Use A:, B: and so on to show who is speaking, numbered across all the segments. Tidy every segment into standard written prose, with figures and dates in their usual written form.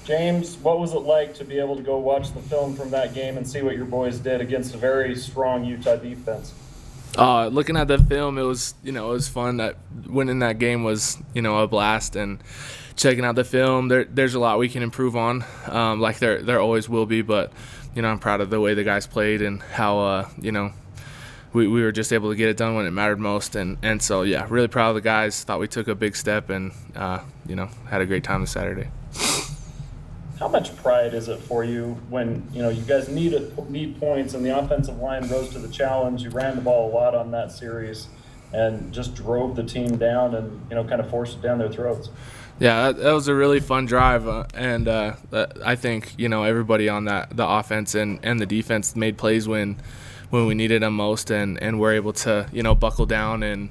A: James, what was it like to be able to go watch the film from that game and see what your boys did against a very strong Utah defense?
B: Looking at the film, it was fun. That winning that game was a blast, and checking out the film, there's a lot we can improve on, like there always will be. But I'm proud of the way the guys played and how we were just able to get it done when it mattered most, and so yeah, really proud of the guys. Thought we took a big step, and had a great time this Saturday.
A: How much pride is it for you when you guys need points and the offensive line rose to the challenge? You ran the ball a lot on that series and just drove the team down and kind of forced it down their throats.
B: Yeah, that was a really fun drive, and I think everybody on the offense and the defense made plays when we needed them most, and we're able to buckle down and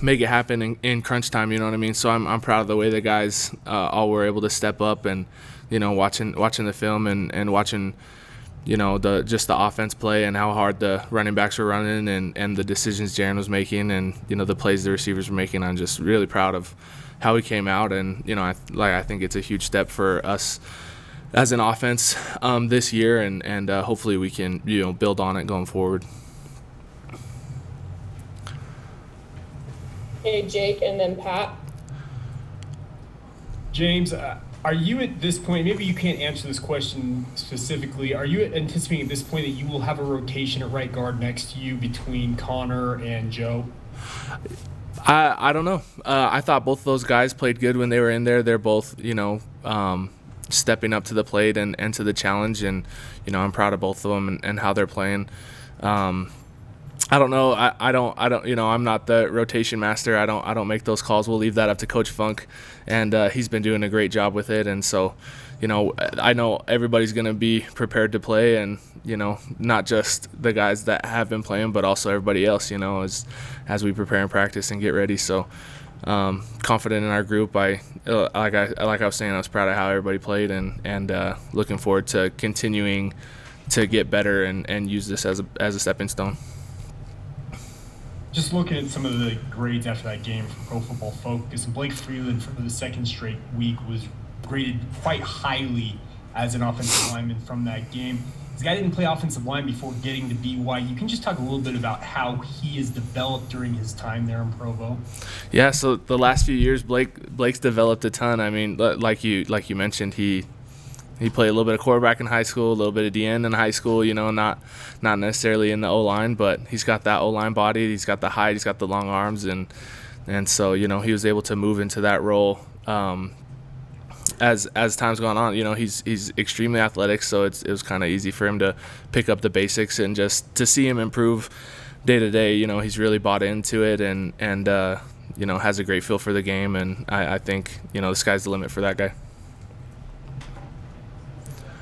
B: make it happen in crunch time. You know what I mean? So I'm proud of the way the guys all were able to step up, and watching the film and watching the offense play and how hard the running backs were running and the decisions Jaren was making and the plays the receivers were making. I'm just really proud of how we came out, and I think it's a huge step for us as an offense this year, and hopefully we can build on it going forward.
C: Okay, Jake, and then Pat.
D: James, are you at this point, maybe you can't answer this question specifically, are you anticipating at this point that you will have a rotation at right guard next to you between Connor and Joe?
B: I don't know. I thought both of those guys played good when they were in there. They're both, stepping up to the plate and to the challenge, and I'm proud of both of them and how they're playing. I don't know. I don't. I'm not the rotation master. I don't make those calls. We'll leave that up to Coach Funk, and he's been doing a great job with it. And so, I know everybody's going to be prepared to play, and not just the guys that have been playing, but also everybody else. As we prepare and practice and get ready. So, confident in our group. Like I was saying, I was proud of how everybody played, and looking forward to continuing to get better and use this as a stepping stone.
D: Just looking at some of the grades after that game from Pro Football Focus, and Blake Freeland for the second straight week was graded quite highly as an offensive lineman from that game. This guy didn't play offensive line before getting to BYU. You can just talk a little bit about how he has developed during his time there in Provo.
B: Yeah, so the last few years, Blake's developed a ton. I mean, like you mentioned, he played a little bit of quarterback in high school, a little bit of DN in high school, not necessarily in the O-line, but he's got that O-line body, he's got the height, he's got the long arms, and so, he was able to move into that role as time's gone on. He's extremely athletic, so it was kind of easy for him to pick up the basics, and just to see him improve day to day. He's really bought into it, and has a great feel for the game, and I think, the sky's the limit for that guy.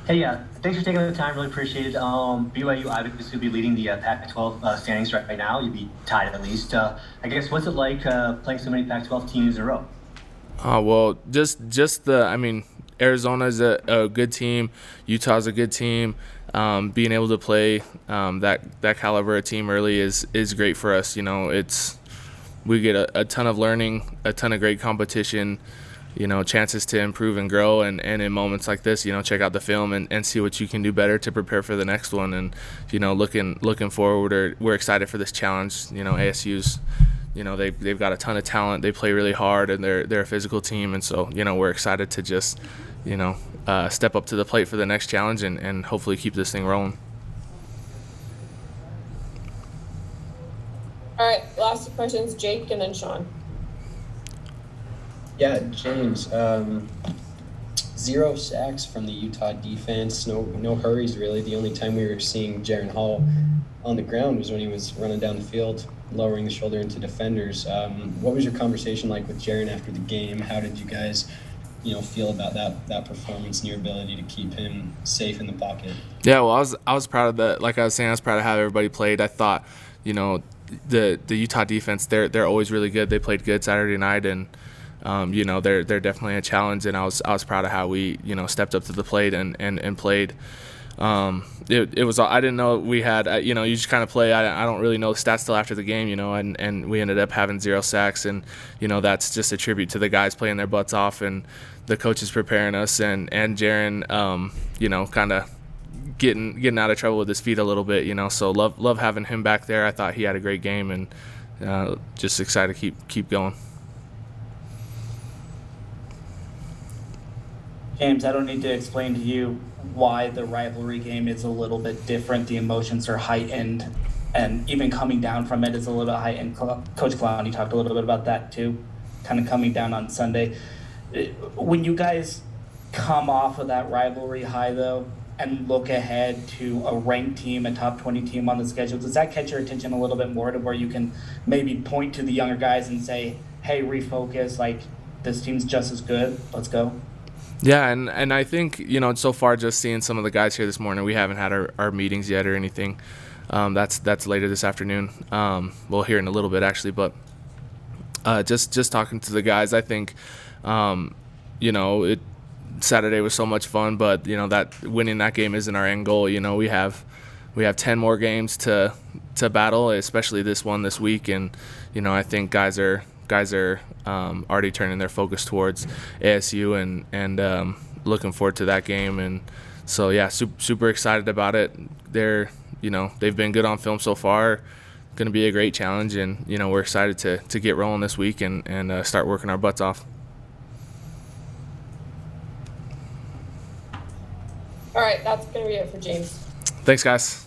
E: Hey, thanks for taking the time. Really appreciate it. BYU obviously will be leading the Pac12 standings right now. You'd be tied at least. I guess, what's it like playing so many Pac12 teams in a row?
B: Well, Arizona's a good team. Utah's a good team. Being able to play that caliber of team early is great for us. We get a ton of learning, a ton of great competition, chances to improve and grow, and in moments like this, check out the film and see what you can do better to prepare for the next one. And looking forward, we're excited for this challenge. ASU's, they've got a ton of talent. They play really hard, and they're a physical team, and so we're excited to just step up to the plate for the next challenge and hopefully keep this thing rolling.
C: All right, last two questions, Jake and then Sean.
F: Yeah, James, 0 sacks from the Utah defense, no hurries really. The only time we were seeing Jaren Hall on the ground was when he was running down the field, lowering the shoulder into defenders. What was your conversation like with Jaren after the game? How did you guys, feel about that performance and your ability to keep him safe in the pocket?
B: Yeah, well, I was proud of that. Like I was saying, I was proud of how everybody played. I thought, the Utah defense, they're always really good. They played good Saturday night, and they're definitely a challenge, and I was proud of how we stepped up to the plate and played. it was, I didn't know we had, you just kind of play. I don't really know the stats till after the game, and we ended up having 0 sacks, and that's just a tribute to the guys playing their butts off and the coaches preparing us, and Jaren, kind of getting out of trouble with his feet a little bit, so love having him back there. I thought he had a great game, and just excited to keep going.
G: James, I don't need to explain to you why the rivalry game is a little bit different. The emotions are heightened, and even coming down from it is a little bit heightened. Coach Clowney talked a little bit about that too, kind of coming down on Sunday. When you guys come off of that rivalry high, though, and look ahead to a ranked team, a top 20 team on the schedule, does that catch your attention a little bit more to where you can maybe point to the younger guys and say, hey, refocus, like this team's just as good, let's go?
B: Yeah, and I think, so far just seeing some of the guys here this morning, we haven't had our meetings yet or anything. That's later this afternoon. We'll hear in a little bit, actually, but just talking to the guys, I think, Saturday was so much fun, but, that winning that game isn't our end goal. We have 10 more games to battle, especially this one this week, and, I think guys are already turning their focus towards ASU and looking forward to that game. And so, yeah, super excited about it. They've been good on film so far. Going to be a great challenge, and, we're excited to get rolling this week and start working our butts off.
C: All right, that's going to be it for James.
B: Thanks, guys.